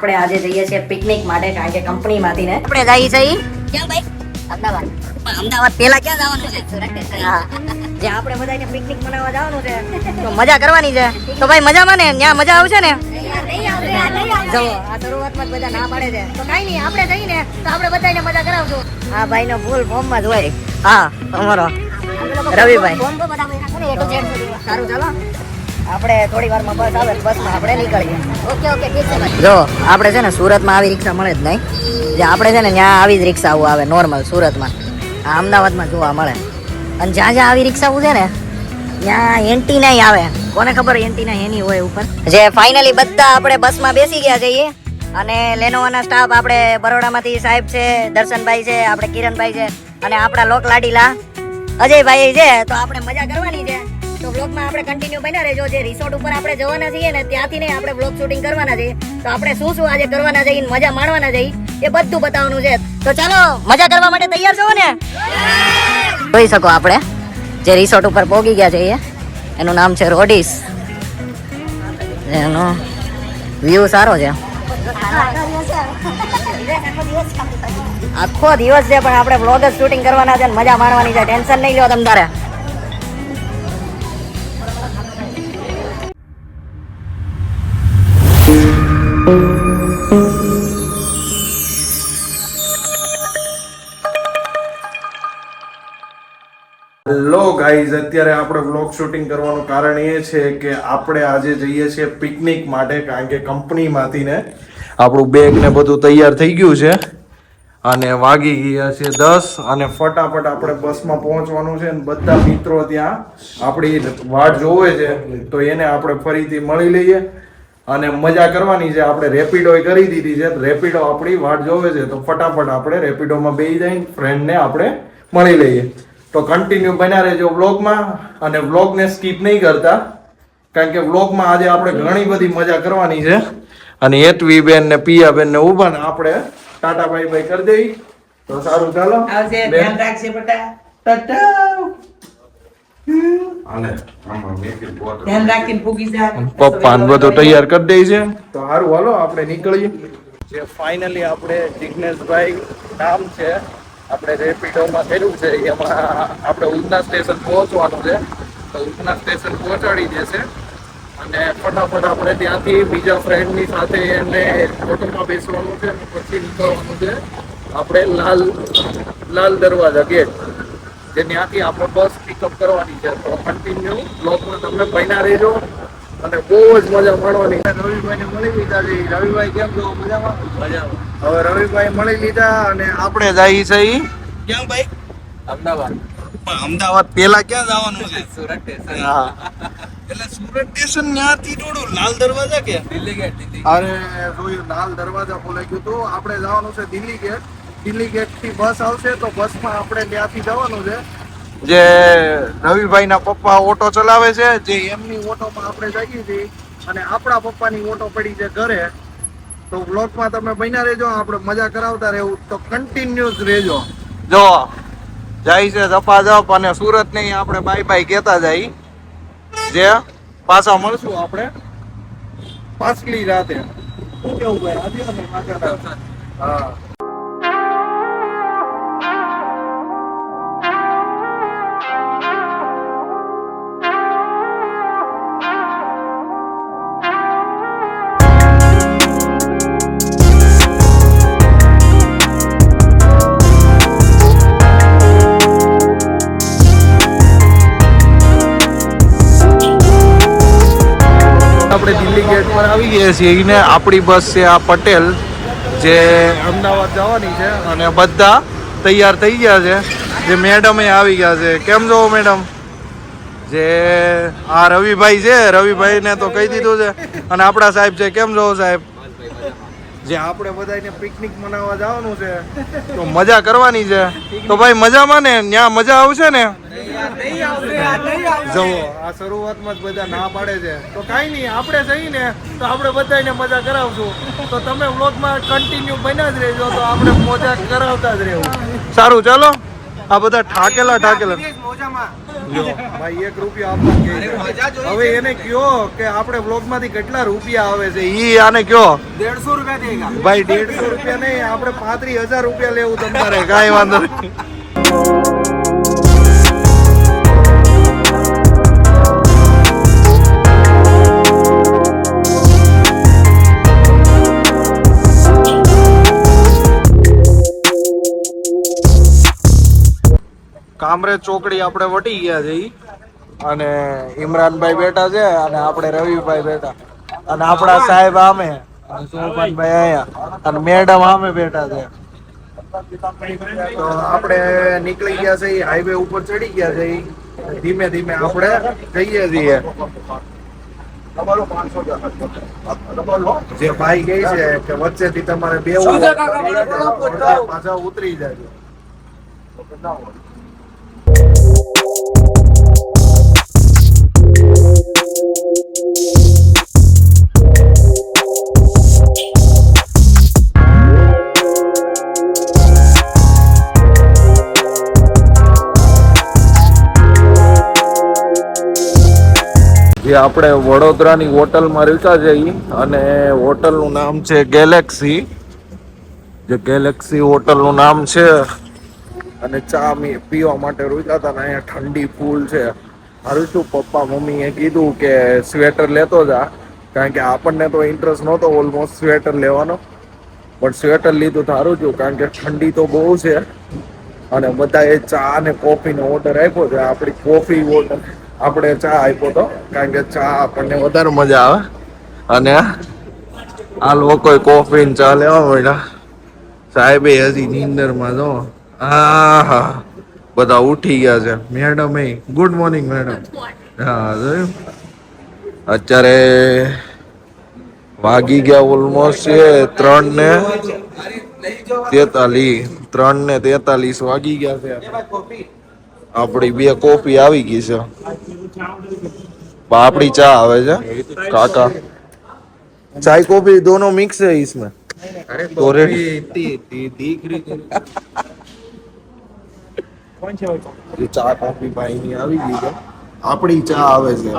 આપણે આજે જઈએ છીએ પિકનિક માટે કારણ કે કંપનીમાંથી ને આપણે જઈએ છીએ ક્યાં ભાઈ અમદાવાદ પેલા ક્યાં જવાનું છે હા જે આપણે બધાને પિકનિક મનાવવા જવાનું છે તો મજા કરવાની છે તો ભાઈ મજામાં ને ત્યાં મજા આવશે ને જો આ શરૂઆતમાં જ બધા ના પાડે છે તો કાઈ નહીં આપણે જઈને તો આપણે બધાને મજા કરાવશું આ ભાઈનો ફૂલ ફોર્મમાં જ હોય હા અમારો રવિભાઈ સારું ચાલો આપણે થોડી વારમાં બસ આવે બસમાં આપણે નીકળીએ ઓકે ઠીક છે ભાઈ જો આપણે છે ને સુરતમાં આવી રિક્ષા મળે જ નહીં જે આપણે છે ને ત્યાં આવી જ રિક્ષા આવે નોર્મલ સુરતમાં આ અમદાવાદમાં જોવા મળે અને જ્યાં જ્યાં આવી રિક્ષા છે ને ત્યાં એન્ટીના આવે કોને ખબર એન્ટીના એની હોય ઉપર જે ફાઇનલી બધા આપણે બસમાં બેસી ગયા છીએ અને લેનોવાના સ્ટાફ આપણે બરોડામાંથી સાહેબ છે દર્શનભાઈ છે આપણે કિરણભાઈ છે અને આપણા લોક લાડીલા અજયભાઈ છે તો આપણે મજા કરવાની છે તો વ્લોગમાં આપણે કન્ટિન્યુ બન્યા રહેજો જે રિસોર્ટ ઉપર આપણે જવાના છીએ ને ત્યાંથી ને આપણે વ્લોગ શૂટિંગ કરવાના છે તો આપણે શું શું આજે કરવાના છે મજા માણવાના છે એ બધું બતાવવાનું છે તો ચાલો મજા કરવા માટે તૈયાર છો ને જોઈ શકો આપણે જે રિસોર્ટ ઉપર પહોંચી ગયા છે એનું નામ છે રોડીસ એનો વ્યૂ સારો છે આખો દિવસ છે પણ આપણે વ્લોગ જ શૂટિંગ કરવાના છે મજા માણવાની છે ટેન્શન નહીં લો તમ તારે હેલો ગાઈઝ અત્યારે આપણે વ્લોગ શૂટિંગ કરવાનું કારણ એ છે કે આપણે આજે જઈએ છીએ પિકનિક માટે કારણ કે કંપનીમાંથી ને આપણું બેગ ને બધું તૈયાર થઈ ગયું છે અને વાગી ગયા છે 10 અને ફટાફટ આપણે બસમાં પહોંચવાનું છે અને બધા મિત્રો ત્યાં આપણી વાટ જોવે છે તો એને આપણે ફરીથી મળી લઈએ અને મજા કરવાની છે આપણે રેપિડો કરી દીધી છે રેપિડો આપણી વાટ જોવે છે તો ફટાફટ આપણે રેપિડોમાં બેસી જઈને ફ્રેન્ડને આપણે મળી લઈએ તો કન્ટિન્યુ બન્યા રહેજો વ્લોગમાં અને વ્લોગને સ્કીપ નહીં કરતા કારણ કે વ્લોગમાં આજે આપણે ઘણી બધી મજા કરવાની છે અને હેતવી બેન ને પિયા બેન ને ઉભા ને આપણે ટાટા બાય બાય કરી દઈ તો સારું ચાલો આવજે ધ્યાન રાખજે બેટા ટાટા ધ્યાન રાખીને પૂગી જા પપ્પા ને બધું તૈયાર કરી દઈ છે તો સારું હાલો આપણે નીકળીએ જે ફાઇનલી આપણે જિગ્નેશભાઈ નામ છે આપણે રેપિડોમાં થયેલું છે એમાં આપણે ઉધના સ્ટેશન પહોંચવાનું છે તો ઉધના સ્ટેશન પહોંચાડી દેશે અને ફટાફટ આપણે ત્યાંથી બીજા ફ્રેન્ડની સાથે એને ઓટોમાં બેસવાનું છે અને પછી નીકળવાનું છે આપણે લાલ દરવાજા ગેટ જે ત્યાંથી આપણે બસ પિકઅપ કરવાની છે તો કન્ટિન્યુ બ્લોકમાં તમને બન્યા રહેજો અને બહુ જ મજા માણવાની છે રવિભાઈને મળી લીધા છે રવિભાઈ કેમ છો મજામાં હવે રવિભાઈ મળી લીધા અને આપણે જઈએ છીએ ક્યાં ભાઈ અમદાવાદ પેલા ક્યાં જવાનું છે સુરત સ્ટેશન હા એટલે સુરત સ્ટેશન ત્યાંથી થોડું લાલ દરવાજા કે દિલ્હી ગેટ અરે જોયું લાલ દરવાજા બોલાઈ ગયું તો આપણે જવાનું છે દિલ્હી ગેટ થી બસ આવશે તો બસમાં આપણે ત્યાંથી જવાનું છે જે રવિભાઈના પપ્પા ઓટો ચલાવે છે જે એમની ઓટોમાં આપણે જઈએ છીએ અને આપણા પપ્પાની ઓટો પડી છે ઘરે તો વ્લોગમાં તમે બન્યા રહેજો આપણે મજા કરાવતા રહેવું તો કન્ટિન્યુઅસ રહેજો જો જાય છે ઝપાઝપ અને સુરત નહીં આપણે બાય બાય કહેતા જાય જે પાછા મળશું આપણે પાછલી રાતે શું કેવું ભાઈ આજે અમે પાછા હા આપણે દિલ્હી ગેટ પર આવી ગયા છીએ એને આપણી બસ છે આ પટેલ જે અમદાવાદ જવાની છે અને બધા તૈયાર થઈ ગયા છે જે મેડમે આવી ગયા છે કેમ છો મેડમ જે આ રવિભાઈ છે રવિભાઈને તો કહી દીધું છે અને આપણા સાહેબ છે કેમ છો સાહેબ જે આપણે બધાને પિકનિક મનાવવા જવાનું છે તો મજા કરવાની છે તો ભાઈ મજામાં ને ત્યાં મજા આવશે ને જવો આ શરૂઆતમાં જ બધા ના પાડે છે તો કાંઈ નહીં આપણે જઈને તો આપણે બધાને મજા કરાવશું તો તમે વ્લોગમાં કન્ટિન્યુ બન્યા જ રહેજો તો આપણે મજા કરાવતા જ રહેવું સારું ચાલો આ બધા ઠાકેલા લ્યો, ભાઈ 1 રૂપિયો આપવા કહે છે. હવે એને કયો કે આપણે વ્લોગ માંથી કેટલા રૂપિયા આવે છે ઈ આને કયો. 150 रुपया देगा ભાઈ 150 રૂપિયા નહીં, આપણે 35,000 રૂપિયા લેવું તમારે, કાંઈ વાંધો નહીં. કામરેજ ચોકડી આપણે વટી ગયા છે ઈ. અને ઇમરાનભાઈ બેઠા છે અને આપણે રવિભાઈ બેઠા અને આપણા સાહેબ આમે અને સોપાનભાઈ અહીંયા અને મેડમ આમે બેઠા છે. તો આપણે નીકળી ગયા છે હાઈવે ઉપર ચડી ગયા છે ઈ. ધીમે ધીમે આપણે જઈએ છીએ. જે ભાઈ કહે છે કે વચ્ચેથી તમારે બેવું પાછા ઉતરી જાય. જે આપણે વડોદરાની હોટલમાં રહેતા જઈએ અને હોટલનું નામ છે ગેલેક્સી. જે ગેલેક્સી હોટલનું નામ છે અને ચા પીવા માટે રોક્યા હતા ને અહીંયા ઠંડી ફૂલ છે. મારું શું પપ્પા મમ્મીએ કીધું કે સ્વેટર લેતો જા, કારણ કે આપણને તો ઇન્ટરેસ્ટ નહોતો ઓલમોસ્ટ સ્વેટર લેવાનો, પણ સ્વેટર લીધું સારું થયું કારણ કે ઠંડી તો બહુ છે. અને બધાએ ચા અને કોફીનો ઓર્ડર આપ્યો છે. આપણી કોફી ઓર્ડર આપણે ચા આપ્યો હતો કારણ કે ચા આપણને વધારે મજા આવે. અને આ લોકોએ કોફી ને ચા લેવા મળ્યા. સાહેબે હજી નીંદરમાં જો હા બધા ઉઠી ગયા છે. Madam good morning madam. હા જોયું, અત્યારે વાગી ગયા ઓલમોસ્ટ છે 3:43 વાગી ગયા છે. આપણી 2 કોફી આવી ગઈ છે. આપણી ચા આવે છે કાકા. चाय कॉफी दोनों मिक्स है इसमें. अरे तो दिख रही ये ચા કોફી ભાઈ ની આવી ગઈ છે. આપણી ચા આવે છે.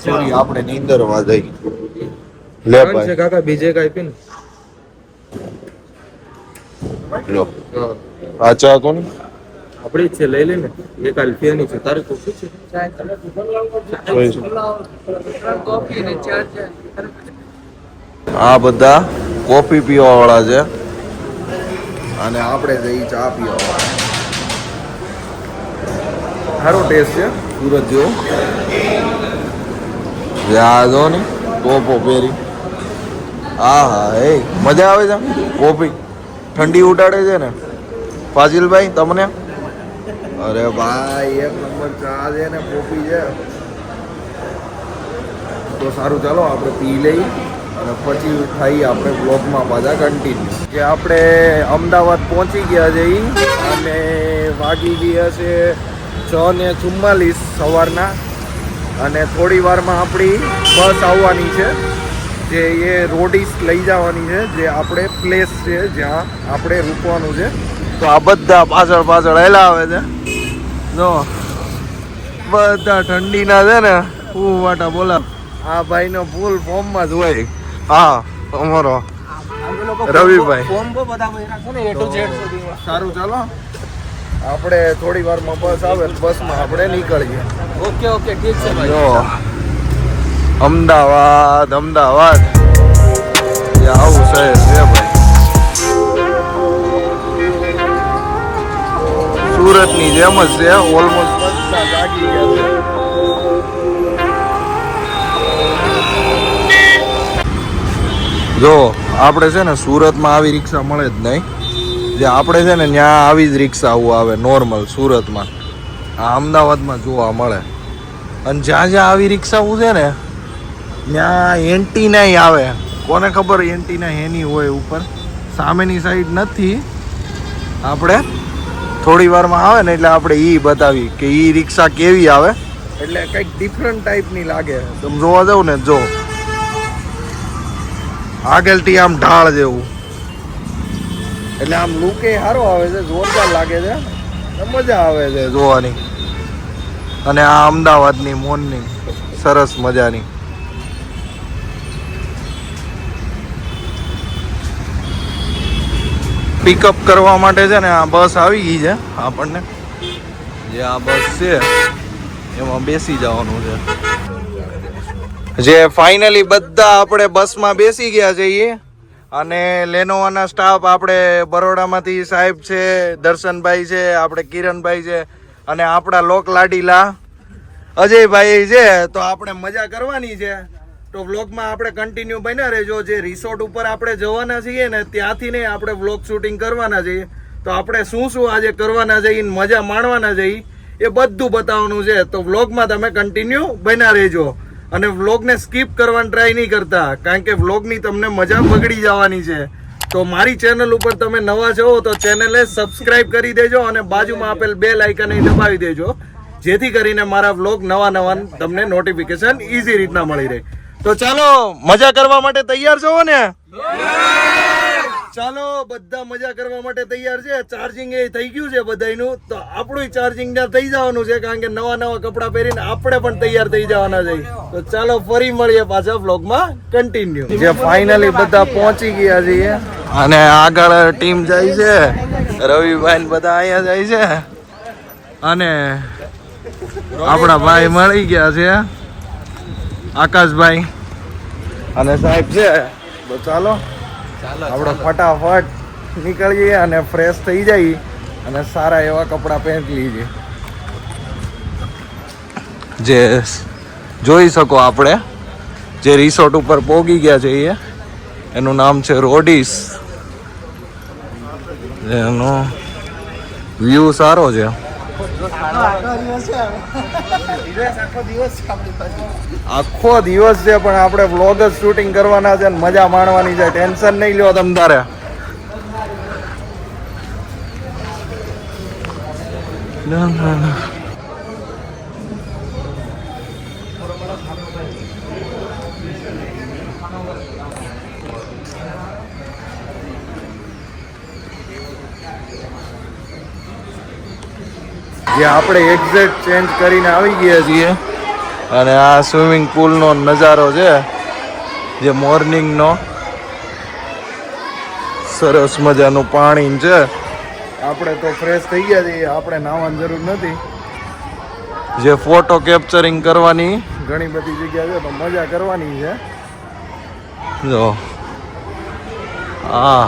સોરી આપણે નીંદરમાં જઈ લે ભાઈ. કાકા બીજે કઈ પીને લો આ ચા કોની આપડી જ છે, લઈ લે ને. એક અલ્ફિયાની છે. તારે કોફી છે? આ બધા કોફી પીવા વાળા છે અને આપણે જઈ ચા પીવા વાળા. સારો ટેસ્ટ છે સુરત જેવો. યાદો ને ટોપો પહેરી હા એ મજા આવે છે. કોફી ઠંડી ઉડાડે છે ને ફાઝિલભાઈ તમને? અરે ભાઈ એક નંબર ચા છે ને કોફી છે. તો સારું ચાલો આપણે પી લઈ અને પછી થઈ આપણે બ્લોગમાં પાછા કન્ટિન્યુ. જે આપણે અમદાવાદ પહોંચી ગયા છે અને વાગી ગયા છે 6:44 સવારના. અને થોડી વારમાં આપણી બસ આવવાની છે જે એ રોડીસ લઈ જવાની છે, જે આપણે પ્લેસ છે જ્યાં આપણે રૂકવાનું છે. તો આ બધા પાછળ પાછળ હેલા આવે છે જો બધા ઠંડીના છે ને વાટા બોલા. આ ભાઈનો ફૂલ ફોર્મમાં જ હોય. હા અમારો રવિભાઈ. સારું ચાલો આપણે થોડી વારમાં બસ આવે, બસમાં આપણે નીકળીએ. ઓકે ઓકે ઠીક છે ભાઈ. જો અમદાવાદ અમદાવાદ આવું શહેર છે ભાઈ. સુરતની જેમ જ છે ઓલમોસ્ટ. બધા જાગી ગયા છે. જો આપણે છે ને સુરતમાં આવી રિક્ષા મળે જ નહીં. જે આપણે છે ને ત્યાં આવી જ રિક્ષા આવે નોર્મલ સુરતમાં. આ અમદાવાદમાં જોવા મળે. અને જ્યાં જ્યાં આવી રિક્ષાઓ છે ને ત્યાં એન્ટીના આવે. કોને ખબર એન્ટીના એની હોય ઉપર, સામેની સાઈડ નથી. આપણે થોડી વારમાં આવે ને એટલે આપણે ઈ બતાવી કે ઈ રિક્ષા કેવી આવે. એટલે કંઈક ડિફરન્ટ ટાઈપની લાગે. તમે જોવા જાવ ને જો આગળથી આમ ઢાળ જેવું, એટલે આમ લુકે સારો આવે છે, જોરદાર લાગે છે. મજા આવે છે જોવાની. અને આ અમદાવાદની મોર્નિંગ સરસ મજાની. પિકઅપ કરવા માટે છે ને આ બસ આવી ગઈ છે આપણને. જે આ બસ છે એમાં બેસી જવાનું છે. જે ફાઇનલી બધા આપણે બસમાં બેસી ગયા છીએ. અને લેનોવાના સ્ટાફ આપણે બરોડામાંથી સાહેબ છે, દર્શનભાઈ છે, આપણે કિરણભાઈ છે અને આપણા લોક લાડીલા અજયભાઈ છે. તો આપણે મજા કરવાની છે. તો વ્લોગમાં આપણે કન્ટિન્યુ બન્યા રહેજો. જે રિસોર્ટ ઉપર આપણે જવાના છીએ ને ત્યાંથી ને આપણે વ્લોગ શૂટિંગ કરવાના છીએ. તો આપણે શું શું આજે કરવાના છીએ, મજા માણવાના છીએ, એ બધું બતાવવાનું છે. તો વ્લોગમાં તમે કન્ટિન્યુ બન્યા રહેજો. અને વ્લોગને સ્કીપ કરવાની ટ્રાય નહીં કરતા, કારણ કે વ્લોગની તમને મજા બગડી જવાની છે. તો મારી ચેનલ ઉપર તમે નવા છો તો ચેનલને સબસ્ક્રાઇબ કરી દેજો અને બાજુમાં આપેલ બેલ આઇકન દબાવી દેજો, જેથી કરીને મારા વ્લોગ નવા તમને નોટિફિકેશન ઈઝી રીતના મળી રહે. તો ચાલો મજા કરવા માટે તૈયાર છો ને? ચાલો બધા મજા કરવા માટે તૈયાર છે. ચાર્જિંગ એ થઈ ગયું છે બધાયનું. તો આપણું ચાર્જિંગ થઈ જવાનું છે, કારણ કે નવા કપડાં પહેરીને આપણે પણ તૈયાર થઈ જવાના છે. તો ચાલો ફરી મળીએ પાછા વ્લોગમાં કન્ટિન્યુ. જે ફાઇનલી બધા પહોંચી ગયા છીએ અને આગળ ટીમ જાય છે. રવિભાઈ બધા અહીંયા જાય છે અને આપણા ભાઈ મળી ગયા છે, આકાશભાઈ અને સાહેબ છે. તો ચાલો આપણે ફટાફટ નીકળીએ અને ફ્રેશ થઈ જઈએ અને સારા એવા કપડાં પહેરી લઈએ. જે જોઈ શકો આપણે જે રિસોર્ટ ઉપર પહોંચી ગયા છે એનું નામ છે રોડીસ. એનો વ્યૂ સારો છે. આખો દિવસ છે પણ આપણે વ્લોગ જ શૂટિંગ કરવાના છે અને મજા માણવાની છે. ટેન્શન નહીં લ્યો તમ તારે. જે આપણે એક્ઝેક્ટ ચેન્જ કરીને આવી ગયા છીએ અને આ સ્વિમિંગ પુલનો નજારો છે, જે મોર્નિંગનો સરસ મજાનું પાણી છે. આપણે તો ફ્રેશ થઈ ગયા છીએ, આપણે નાહવાની જરૂર નથી. જે ફોટો કેપ્ચરિંગ કરવાની ઘણી બધી જગ્યા છે, તો મજા કરવાની છે. જો આ